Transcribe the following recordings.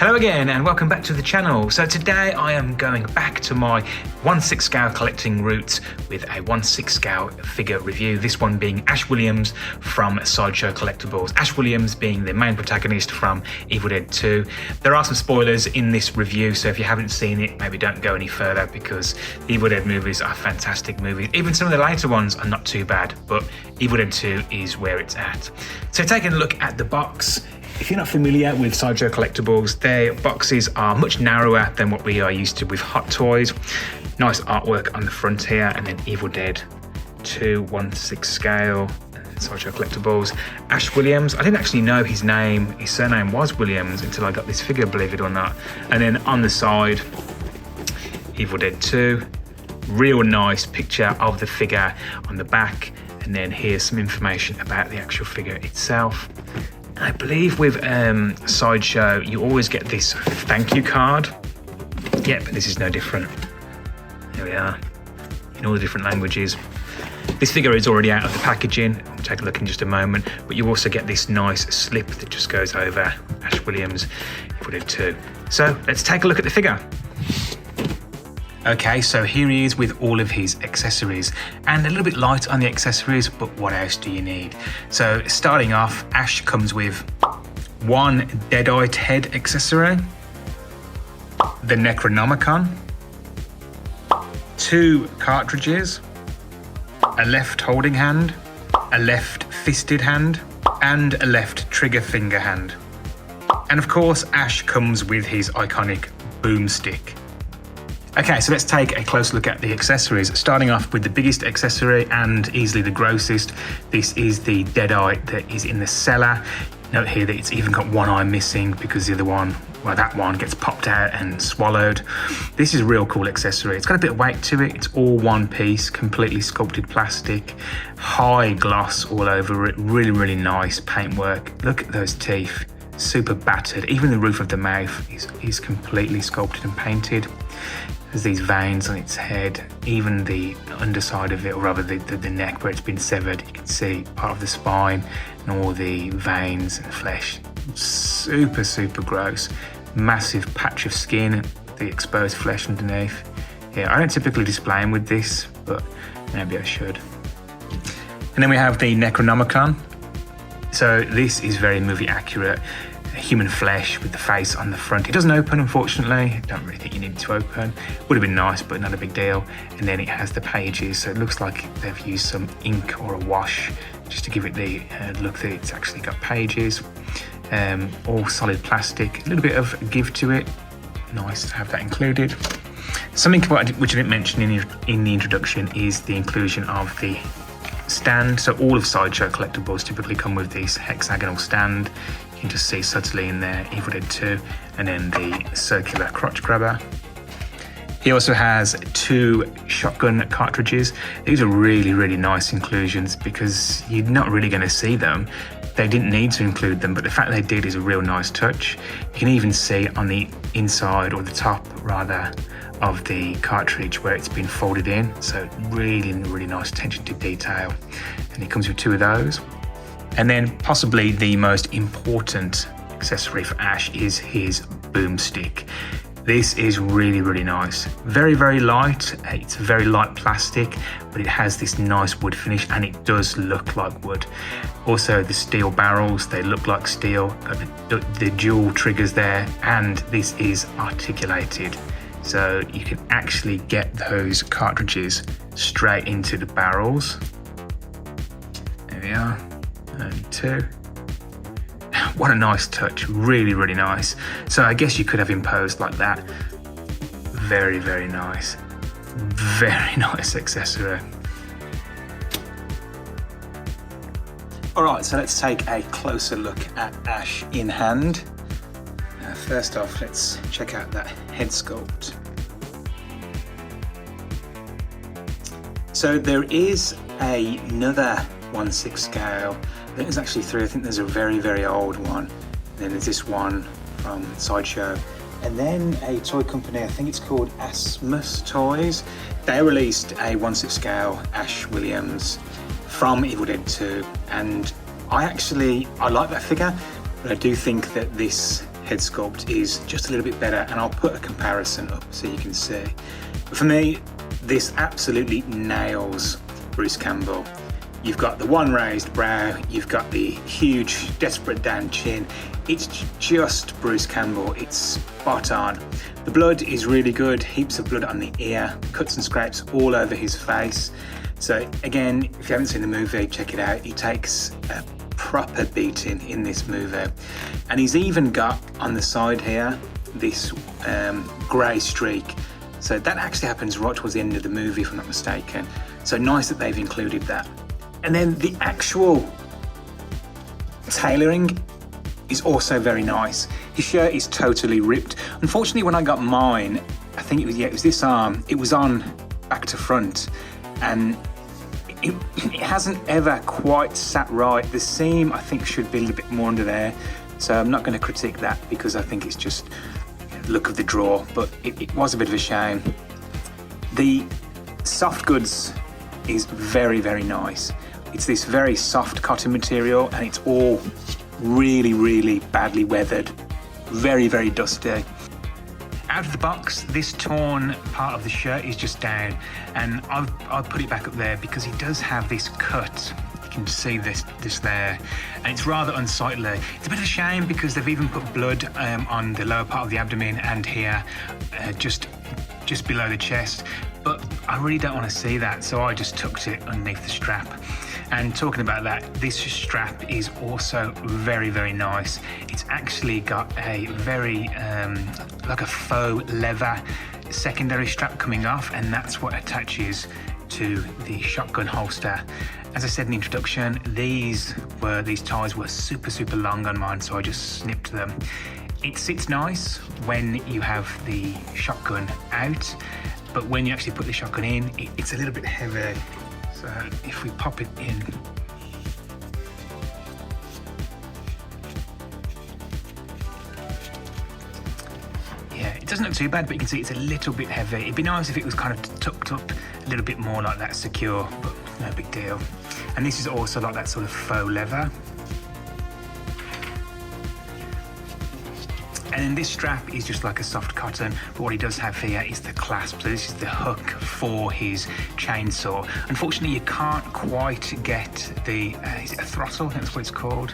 Hello again and welcome back to the channel. So today I am going back to my 1/6 scale collecting roots with a 1/6 scale figure review. This one being Ash Williams from Sideshow Collectibles. Ash Williams being the main protagonist from Evil Dead 2. There are some spoilers in this review, so if you haven't seen it, maybe don't go any further because the Evil Dead movies are fantastic movies. Even some of the later ones are not too bad, but Evil Dead 2 is where it's at. So taking a look at the box, if you're not familiar with Sideshow Collectibles, their boxes are much narrower than what we are used to with Hot Toys. Nice artwork on the front here, and then Evil Dead 2 1/6 scale, Sideshow Collectibles. Ash Williams, I didn't actually know his name, his surname was Williams until I got this figure, believe it or not. And then on the side, Evil Dead 2, real nice picture of the figure on the back. And then here's some information about the actual figure itself. I believe with Sideshow, you always get this thank you card. Yep, this is no different. Here we are, in all the different languages. This figure is already out of the packaging. We'll take a look in just a moment, but you also get this nice slip that just goes over Ash Williams, Evil Dead 2. So let's take a look at the figure. Okay, so here he is with all of his accessories, and a little bit light on the accessories, but what else do you need? So starting off, Ash comes with one Deadite head accessory, the Necronomicon, 2 cartridges, a left holding hand, a left fisted hand, and a left trigger finger hand. And of course, Ash comes with his iconic boomstick. Okay, so let's take a close look at the accessories. Starting off with the biggest accessory and easily the grossest. This is the Deadite that is in the cellar. Note here that it's even got one eye missing because the other one, well, that one gets popped out and swallowed. This is a real cool accessory. It's got a bit of weight to it. It's all one piece, completely sculpted plastic, high gloss all over it. Really, really nice paintwork. Look at those teeth, super battered. Even the roof of the mouth is completely sculpted and painted. There's these veins on its head, even the underside of it, or rather the neck where it's been severed. You can see part of the spine and all the veins and flesh. Super, super gross. Massive patch of skin, the exposed flesh underneath. Yeah, I don't typically display them with this, but maybe I should. And then we have the Necronomicon. So this is very movie accurate. Human flesh with the face on the front. It doesn't open, unfortunately. I don't really think you need it to open. Would have been nice, but not a big deal. And then it has the pages, so it looks like they've used some ink or a wash just to give it the look that it's actually got pages. All solid plastic, a little bit of give to it. Nice to have that included. Something which I didn't mention in the introduction is the inclusion of the stand. So all of Sideshow Collectibles typically come with this hexagonal stand. You can just see subtly in there, Evil Dead 2, and then the circular crotch grabber. He also has 2 shotgun cartridges. These are really, really nice inclusions because you're not really going to see them. They didn't need to include them, but the fact they did is a real nice touch. You can even see on the inside, or the top rather, of the cartridge where it's been folded in. So really, really nice attention to detail. And it comes with 2 of those. And then possibly the most important accessory for Ash is his boomstick. This is really, really nice. Very, very light. It's a very light plastic, but it has this nice wood finish and it does look like wood. Also the steel barrels, they look like steel. Got the dual triggers there, and this is articulated. So you can actually get those cartridges straight into the barrels. There we are. And 2. What a nice touch, really, really nice. So I guess you could have imposed like that. Very, very nice. Very nice accessory. All right, so let's take a closer look at Ash in hand. First off, let's check out that head sculpt. So there is another 1/6 scale. I think there's actually 3. I think there's a very, very old one. And then there's this one from Sideshow. And then a toy company, I think it's called Asmus Toys. They released a 1/6 scale Ash Williams from Evil Dead 2. And I like that figure, but I do think that this head sculpt is just a little bit better, and I'll put a comparison up so you can see. But for me, this absolutely nails Bruce Campbell. You've got the one raised brow, you've got the huge desperate down chin. It's just Bruce Campbell, it's spot on. The blood is really good, heaps of blood on the ear, cuts and scrapes all over his face. So again, if you haven't seen the movie, check it out. He takes a proper beating in this movie. And he's even got on the side here, this grey streak. So that actually happens right towards the end of the movie, if I'm not mistaken. So nice that they've included that. And then the actual tailoring is also very nice. His shirt is totally ripped. Unfortunately, when I got mine, I think it was this arm, it was on back to front, and it hasn't ever quite sat right. The seam, I think, should be a little bit more under there. So I'm not going to critique that because I think it's just look of the draw, but it was a bit of a shame. The soft goods is very, very nice. It's this very soft cotton material, and it's all really, really badly weathered. Very, very dusty. Out of the box, this torn part of the shirt is just down, and I'll put it back up there because he does have this cut. You can see this there, and it's rather unsightly. It's a bit of a shame because they've even put blood on the lower part of the abdomen and here, just below the chest. But I really don't want to see that, so I just tucked it underneath the strap. And talking about that, this strap is also very, very nice. It's actually got a very, like a faux leather secondary strap coming off, and that's what attaches to the shotgun holster. As I said in the introduction, these ties were super, super long on mine, so I just snipped them. It sits nice when you have the shotgun out, but when you actually put the shotgun in, it's a little bit heavy. So if we pop it in, yeah, it doesn't look too bad, but you can see it's a little bit heavy. It'd be nice if it was kind of tucked up a little bit more like that, secure, but no big deal. And this is also like that sort of faux leather. And then this strap is just like a soft cotton, but what he does have here is the clasp. So this is the hook for his chainsaw. Unfortunately, you can't quite get the, is it a throttle? That's what it's called.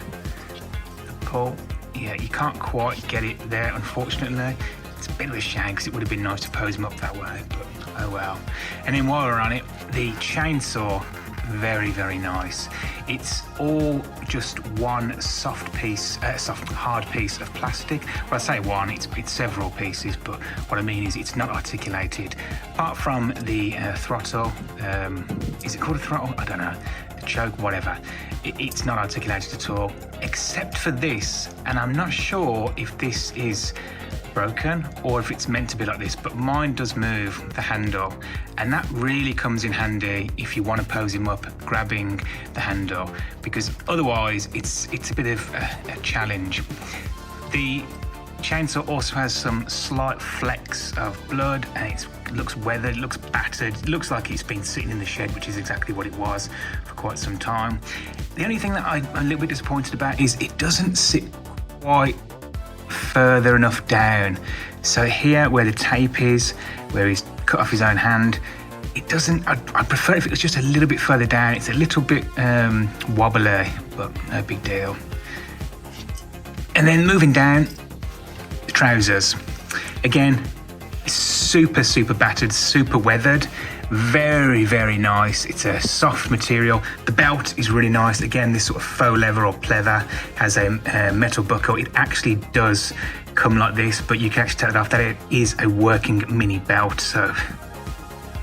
The pull. Yeah, you can't quite get it there, unfortunately. It's a bit of a shame because it would have been nice to pose him up that way, but oh well. And then while we're on it, the chainsaw, very, very nice. It's all just one soft piece, hard piece of plastic. Well, I say one, it's several pieces, but what I mean is it's not articulated. Apart from the throttle, is it called a throttle? I don't know. The choke, whatever. It's not articulated at all, except for this, and I'm not sure if this is broken or if it's meant to be like this, but mine does move the handle, and that really comes in handy if you want to pose him up grabbing the handle, because otherwise it's a bit of a challenge. The chainsaw also has some slight flecks of blood, and it looks weathered, it looks battered, it looks like it's been sitting in the shed, which is exactly what it was for quite some time. The only thing that I'm a little bit disappointed about is it doesn't sit quite further enough down. So here where the tape is, where he's cut off his own hand, it doesn't, I'd prefer if it was just a little bit further down. It's a little bit wobbly, but no big deal. And then moving down, the trousers. Again, super, super battered, super weathered. Very, very nice. It's a soft material. The belt is really nice. Again, this sort of faux leather or pleather has a metal buckle. It actually does come like this, but you can actually tell it off that it is a working mini belt. So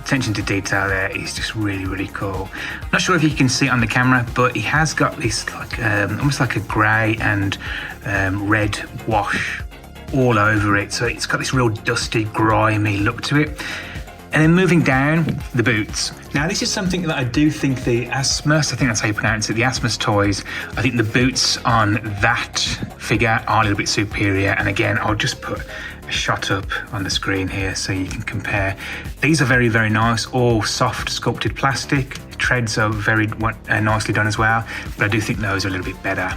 attention to detail there is just really, really cool. I'm not sure if you can see it on the camera, but he has got this like almost like a grey and red wash all over it. So it's got this real dusty, grimy look to it. And then moving down, the boots. Now this is something that I do think the Asmus, I think that's how you pronounce it, the Asmus toys, I think the boots on that figure are a little bit superior. And again, I'll just put a shot up on the screen here so you can compare. These are very, very nice, all soft sculpted plastic. treads are very nicely done as well, but I do think those are a little bit better.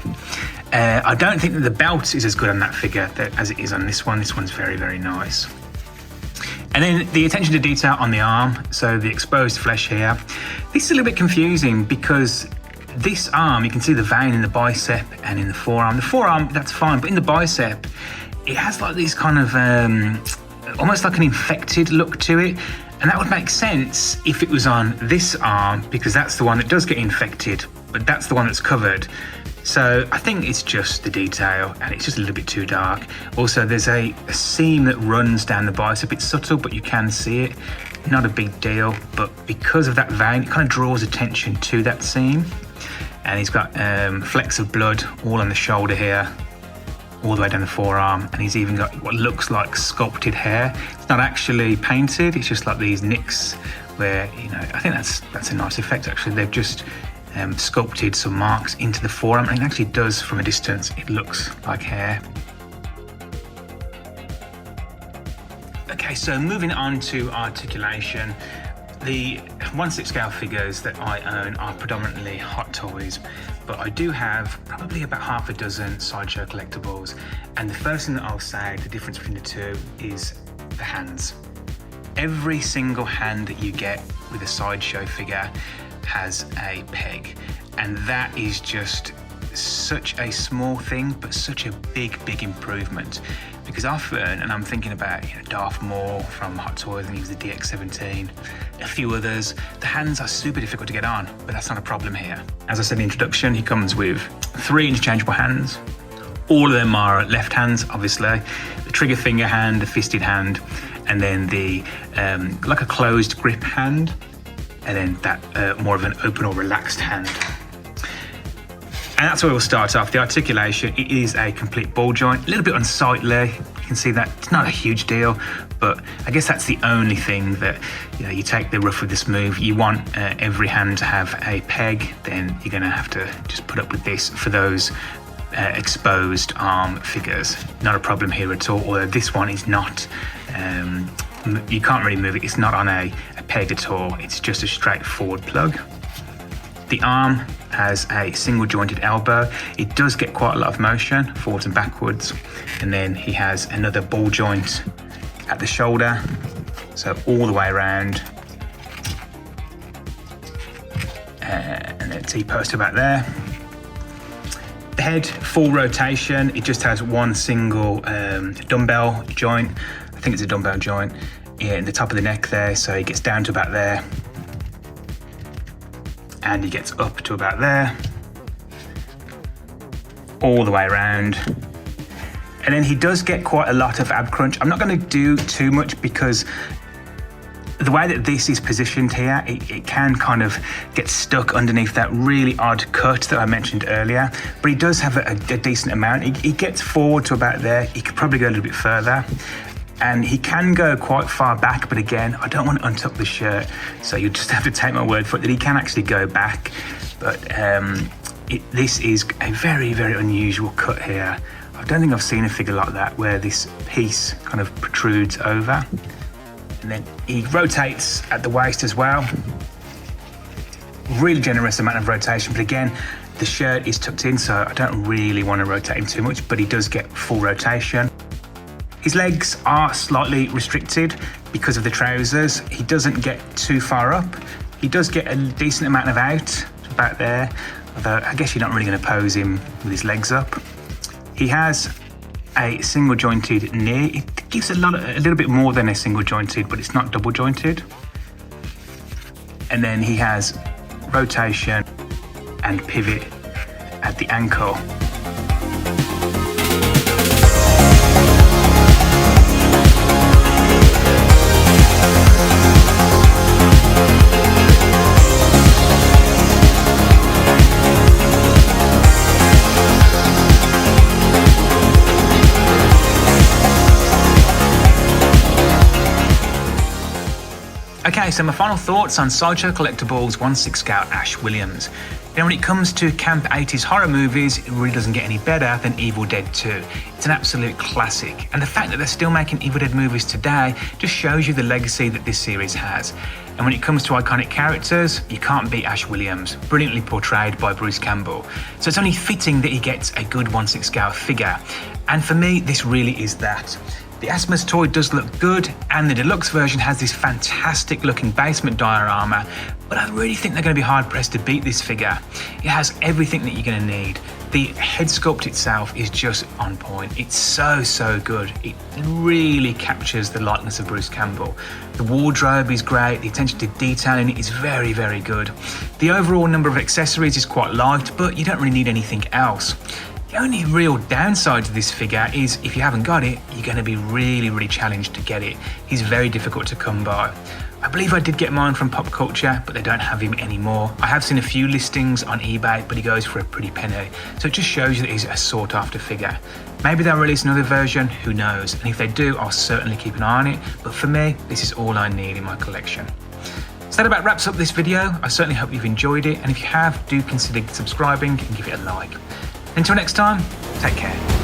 I don't think that the belt is as good on that figure as it is on this one. This one's very, very nice. And then the attention to detail on the arm, so the exposed flesh here. This is a little bit confusing because this arm, you can see the vein in the bicep and in the forearm. The forearm, that's fine, but in the bicep, it has like this kind of, almost like an infected look to it. And that would make sense if it was on this arm, because that's the one that does get infected, but that's the one that's covered. So I think it's just the detail, and it's just a little bit too dark. Also, there's a seam that runs down the bicep. It's subtle, but you can see it. Not a big deal, but because of that vein, it kind of draws attention to that seam. And he's got flecks of blood all on the shoulder here, all the way down the forearm, and he's even got what looks like sculpted hair. It's not actually painted, it's just like these nicks where, you know, I think that's a nice effect actually. They've just sculpted some marks into the forearm, and it actually does, from a distance, it looks like hair. Okay, so moving on to articulation. The 1/6 scale figures that I own are predominantly Hot Toys, but I do have probably about half a dozen Sideshow collectibles. And the first thing that I'll say, the difference between the two, is the hands. Every single hand that you get with a Sideshow figure has a peg, and that is just such a small thing, but such a big improvement. Because often, and I'm thinking about, you know, Darth Maul from Hot Toys, and he was the DX-17, a few others, the hands are super difficult to get on, but that's not a problem here. As I said in the introduction, he comes with 3 interchangeable hands. All of them are left hands, obviously. The trigger finger hand, the fisted hand, and then the, like a closed grip hand, and then that more of an open or relaxed hand. And that's where we'll start off. The articulation, it is a complete ball joint, a little bit unsightly. You can see that it's not a huge deal, but I guess that's the only thing that, you know, you take the rough with the smooth. You want every hand to have a peg, then you're gonna have to just put up with this for those exposed arm figures. Not a problem here at all, although this one is not, you can't really move it. It's not on a peg at all. It's just a straightforward plug. The arm has a single jointed elbow. It does get quite a lot of motion forwards and backwards. And then he has another ball joint at the shoulder. So all the way around. And then T-post about there. The head, full rotation. It just has one single dumbbell joint. I think it's a dumbbell joint in the top of the neck there. So he gets down to about there. And he gets up to about there, all the way around. And then he does get quite a lot of ab crunch. I'm not going to do too much because the way that this is positioned here, it can kind of get stuck underneath that really odd cut that I mentioned earlier. But he does have a decent amount. He gets forward to about there. He could probably go a little bit further. And he can go quite far back, but again, I don't want to untuck the shirt, so you just have to take my word for it that he can actually go back. But this is a very unusual cut here. I don't think I've seen a figure like that where this piece kind of protrudes over. And then he rotates at the waist as well. Really generous amount of rotation, but again, the shirt is tucked in, so I don't really want to rotate him too much, but he does get full rotation. His legs are slightly restricted because of the trousers. He doesn't get too far up. He does get a decent amount of out, about there, although I guess you're not really going to pose him with his legs up. He has a single jointed knee. It gives a little bit more than a single jointed, but it's not double jointed. And then he has rotation and pivot at the ankle. Okay, so my final thoughts on Sideshow Collectibles 1/6 scale Ash Williams. You know, when it comes to camp 80s horror movies, it really doesn't get any better than Evil Dead 2. It's an absolute classic, and the fact that they're still making Evil Dead movies today just shows you the legacy that this series has. And when it comes to iconic characters, you can't beat Ash Williams, brilliantly portrayed by Bruce Campbell. So it's only fitting that he gets a good 1/6 scale figure. And for me, this really is that. The Asmus toy does look good, and the deluxe version has this fantastic looking basement diorama, but I really think they're going to be hard pressed to beat this figure. It has everything that you're going to need. The head sculpt itself is just on point. It's so good. It really captures the likeness of Bruce Campbell. The wardrobe is great, the attention to detail in it is very good. The overall number of accessories is quite light, but you don't really need anything else. The only real downside to this figure is if you haven't got it, you're going to be really challenged to get it. He's very difficult to come by. I believe I did get mine from Pop Culture, but they don't have him anymore. I have seen a few listings on eBay, but he goes for a pretty penny. So it just shows you that he's a sought after figure. Maybe they'll release another version, who knows? And if they do, I'll certainly keep an eye on it. But for me, this is all I need in my collection. So that about wraps up this video. I certainly hope you've enjoyed it. And if you have, do consider subscribing and give it a like. Until next time, take care.